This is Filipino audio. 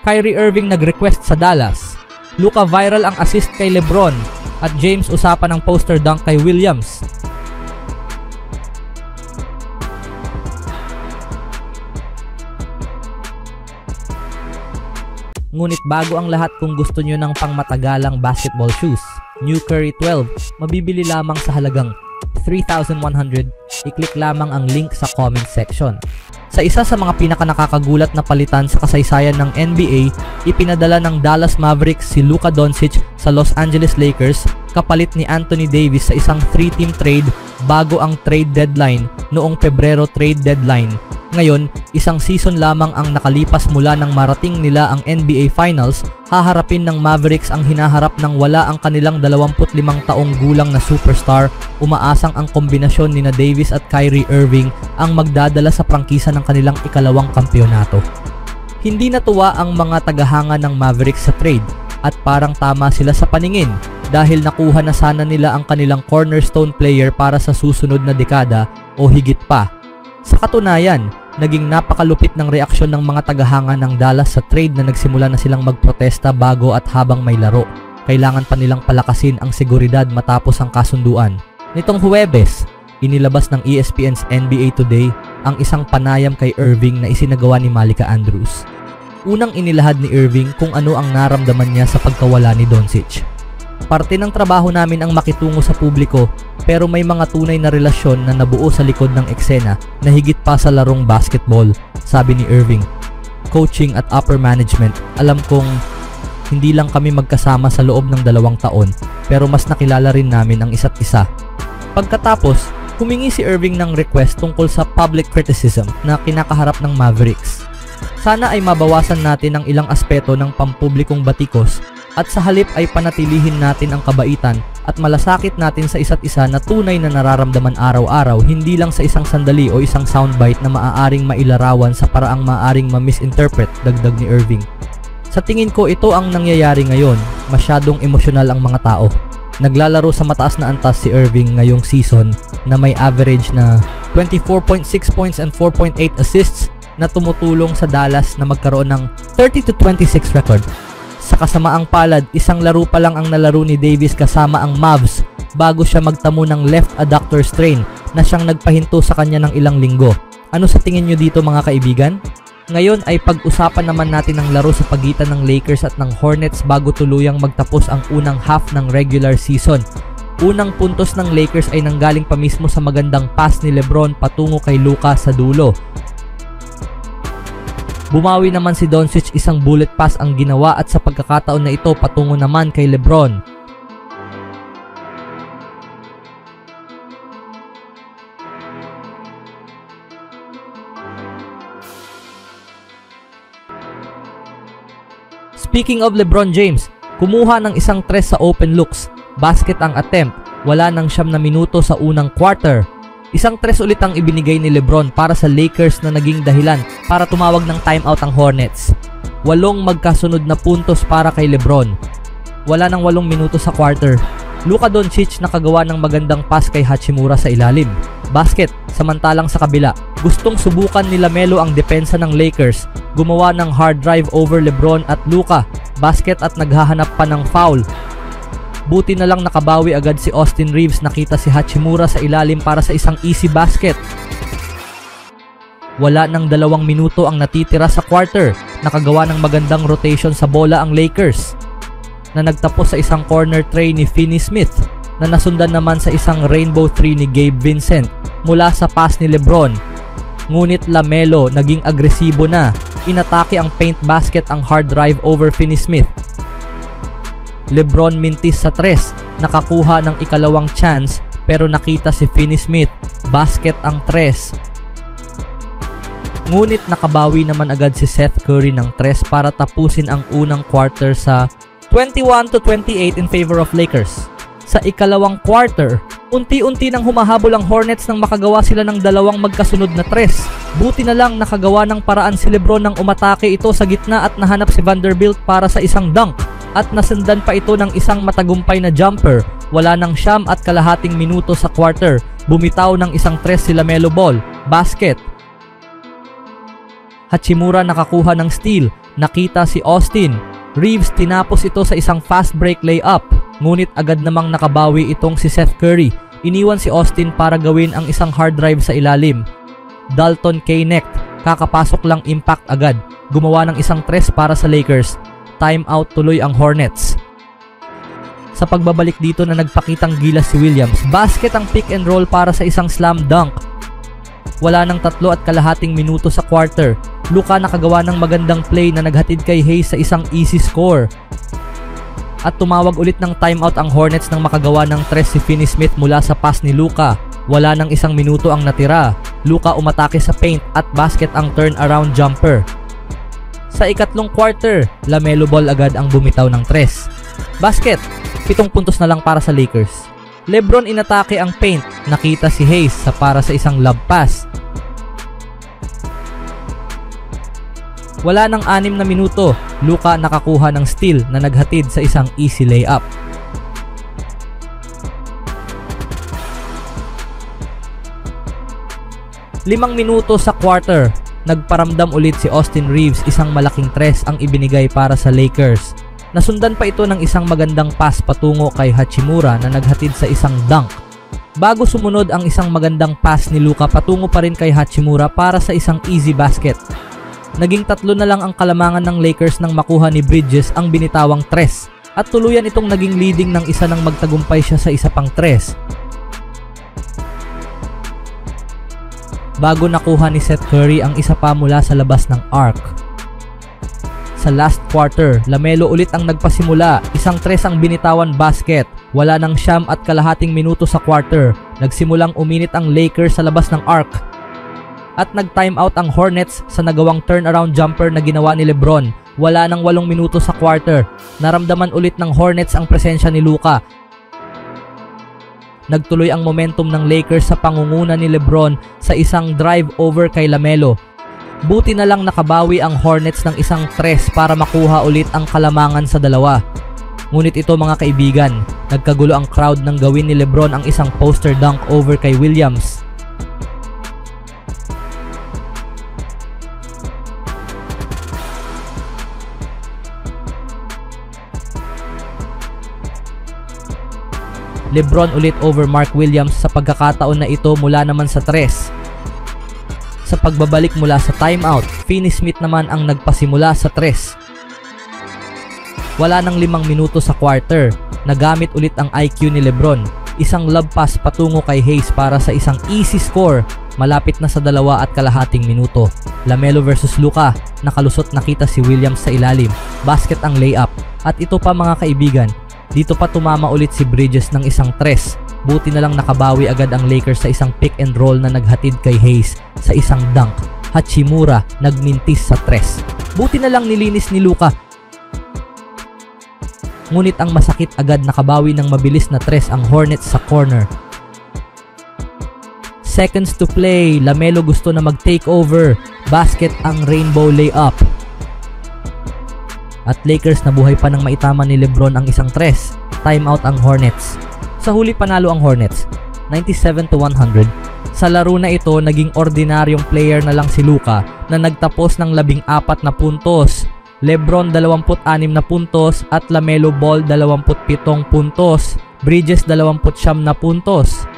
Kyrie Irving nag-request sa Dallas. Luka viral ang assist kay LeBron. At James usapan ng poster dunk kay Williams. Ngunit bago ang lahat, kung gusto nyo ng pangmatagalang basketball shoes, New Curry 12, mabibili lamang sa halagang 3,100. I-click lamang ang link sa comment section. Sa isa sa mga pinakanakakagulat na palitan sa kasaysayan ng NBA, ipinadala ng Dallas Mavericks si Luka Doncic sa Los Angeles Lakers kapalit ni Anthony Davis sa isang 3-team trade bago ang trade deadline noong Pebrero trade deadline. Ngayon, isang season lamang ang nakalipas mula nang marating nila ang NBA Finals, haharapin ng Mavericks ang hinaharap ng wala ang kanilang 25 taong gulang na superstar. Umaasang ang kombinasyon nina Davis at Kyrie Irving ang magdadala sa prangkisa ng kanilang ikalawang kampyonato. Hindi natuwa ang mga tagahanga ng Mavericks sa trade at parang tama sila sa paningin dahil nakuha na sana nila ang kanilang cornerstone player para sa susunod na dekada o higit pa. Sa katunayan, naging napakalupit ng reaksyon ng mga tagahanga ng Dallas sa trade na nagsimula na silang magprotesta bago at habang may laro. Kailangan pa nilang palakasin ang seguridad matapos ang kasunduan. Nitong Huwebes, inilabas ng ESPN's NBA Today ang isang panayam kay Irving na isinagawa ni Malika Andrews. Unang inilahad ni Irving kung ano ang naramdaman niya sa pagkawala ni Doncic. Parte ng trabaho namin ang makitungo sa publiko, pero may mga tunay na relasyon na nabuo sa likod ng eksena na higit pa sa larong basketball, sabi ni Irving. Coaching at upper management, alam kong hindi lang kami magkasama sa loob ng 2 taon, pero mas nakilala rin namin ang isa't isa. Pagkatapos, humingi si Irving ng request tungkol sa public criticism na kinakaharap ng Mavericks. Sana ay mabawasan natin ang ilang aspeto ng pampublikong batikos at sa halip ay panatilihin natin ang kabaitan at malasakit natin sa isa't isa na tunay na nararamdaman araw-araw, hindi lang sa isang sandali o isang soundbite na maaaring mailarawan sa paraang maaaring ma-misinterpret, dagdag ni Irving. Sa tingin ko, ito ang nangyayari ngayon. Masyadong emosyonal ang mga tao. Naglalaro sa mataas na antas si Irving ngayong season na may average na 24.6 points and 4.8 assists na tumutulong sa Dallas na magkaroon ng 30-26 record. Sa kasamaang palad, isang laro pa lang ang nalaro ni Davis kasama ang Mavs bago siya magtamo ng left adductor strain na siyang nagpahinto sa kanya ng ilang linggo. Ano sa tingin nyo dito mga kaibigan? Ngayon ay pag-usapan naman natin ang laro sa pagitan ng Lakers at ng Hornets bago tuluyang magtapos ang unang half ng regular season. Unang puntos ng Lakers ay nanggaling pa mismo sa magandang pass ni LeBron patungo kay Luka sa dulo. Bumawi naman si Doncic, isang bullet pass ang ginawa at sa pagkakataon na ito patungo naman kay LeBron. Speaking of LeBron James, kumuha ng isang tres sa open looks. Basket ang attempt, wala nang 9 na minuto sa unang quarter. Isang tres ulit ang ibinigay ni LeBron para sa Lakers na naging dahilan para tumawag ng timeout ang Hornets. 8 magkasunod na puntos para kay LeBron. Wala nang 8 minuto sa quarter. Luka Doncic nakagawa ng magandang pass kay Hachimura sa ilalim. Basket, samantalang sa kabila. Gustong subukan ni LaMelo ang depensa ng Lakers. Gumawa ng hard drive over LeBron at Luka. Basket at naghahanap pa ng foul. Buti na lang nakabawi agad si Austin Reeves, nakita si Hachimura sa ilalim para sa isang easy basket. Wala nang 2 minuto ang natitira sa quarter. Nakagawa ng magandang rotation sa bola ang Lakers na nagtapos sa isang corner tray ni Finney Smith na nasundan naman sa isang rainbow 3 ni Gabe Vincent mula sa pass ni LeBron. Ngunit LaMelo naging agresibo na. Inatake ang paint basket ang hard drive over Finney Smith. LeBron mintis sa tres, nakakuha ng ikalawang chance pero nakita si Finney Smith, basket ang tres. Ngunit nakabawi naman agad si Seth Curry ng tres para tapusin ang unang quarter sa 21-28 in favor of Lakers. Sa ikalawang quarter, unti-unti nang humahabol ang Hornets nang makagawa sila ng 2 magkasunod na tres. Buti na lang nakagawa ng paraan si LeBron nang umatake ito sa gitna at nahanap si Vanderbilt para sa isang dunk. At nasundan pa ito ng isang matagumpay na jumper. Wala nang 9 at kalahating minuto sa quarter. Bumitaw ng isang tres si LaMelo Ball. Basket. Hachimura nakakuha ng steal Nakita si Austin. Reeves tinapos ito sa isang fast break layup. Ngunit agad namang nakabawi itong si Seth Curry. Iniwan si Austin para gawin ang isang hard drive sa ilalim. Dalton Knecht, kakapasok lang impact agad. Gumawa ng isang tres para sa Lakers. Timeout tuloy ang Hornets. Sa pagbabalik dito na nagpakitang gilas si Williams, basket ang pick and roll para sa isang slam dunk. Wala nang 3.5 minuto sa quarter. Luka nakagawa ng magandang play na naghatid kay Hayes sa isang easy score. At tumawag ulit ng timeout ang Hornets nang makagawa ng tres si Finney-Smith mula sa pass ni Luka. Wala nang 1 minuto ang natira. Luka umatake sa paint at basket ang turnaround jumper. Sa ikatlong quarter, LaMelo Ball agad ang bumitaw ng tres. Basket, 7 puntos na lang para sa Lakers. LeBron inatake ang paint, nakita si Hayes sa para sa isang lob pass. Wala nang 6 na minuto, Luka nakakuha ng steal na naghatid sa isang easy layup. Limang minuto sa quarter, nagparamdam ulit si Austin Reeves, isang malaking tres ang ibinigay para sa Lakers. Nasundan pa ito ng isang magandang pass patungo kay Hachimura na naghatid sa isang dunk. Bago sumunod ang isang magandang pass ni Luka patungo pa rin kay Hachimura para sa isang easy basket. Naging 3 na lang ang kalamangan ng Lakers nang makuha ni Bridges ang binitawang tres at tuluyan itong naging leading ng isa nang magtagumpay siya sa isa pang tres. Bago nakuha ni Seth Curry ang isa pa mula sa labas ng arc. Sa last quarter, LaMelo ulit ang nagpasimula, isang tres ang binitawan basket. Wala nang 9.5 minuto sa quarter, nagsimulang uminit ang Lakers sa labas ng arc. At nag-timeout ang Hornets sa nagawang turnaround jumper na ginawa ni LeBron. Wala nang 8 minuto sa quarter, naramdaman ulit ng Hornets ang presensya ni Luka. Nagtuloy ang momentum ng Lakers sa pangunguna ni LeBron sa isang drive over kay LaMelo. Buti na lang nakabawi ang Hornets ng isang tres para makuha ulit ang kalamangan sa dalawa. Ngunit ito mga kaibigan, nagkagulo ang crowd nang gawin ni LeBron ang isang poster dunk over kay Williams. LeBron ulit over Mark Williams sa pagkakataon na ito mula naman sa tres. Sa pagbabalik mula sa timeout, Finney-Smith naman ang nagpasimula sa tres. Wala nang 5 minuto sa quarter, nagamit ulit ang IQ ni LeBron. Isang lob pass patungo kay Hayes para sa isang easy score, malapit na sa 2.5 minuto. LaMelo versus Luka, nakalusot nakita si Williams sa ilalim, basket ang layup. At ito pa mga kaibigan, dito pa tumama ulit si Bridges ng isang tres. Buti na lang nakabawi agad ang Lakers sa isang pick and roll na naghatid kay Hayes sa isang dunk. Hachimura nagmintis sa tres. Buti na lang nilinis ni Luka. Ngunit ang masakit, agad nakabawi ng mabilis na tres ang Hornets sa corner. Seconds to play, LaMelo gusto na mag-take over. Basket ang rainbow layup. At Lakers nabuhay pa ng maitama ni LeBron ang isang tres. Timeout ang Hornets. Sa huli panalo ang Hornets, 97-100. Sa laro na ito, naging ordinaryong player na lang si Luka na nagtapos ng 14 na puntos. LeBron 26 na puntos at LaMelo Ball 27 puntos. Bridges 29 na puntos.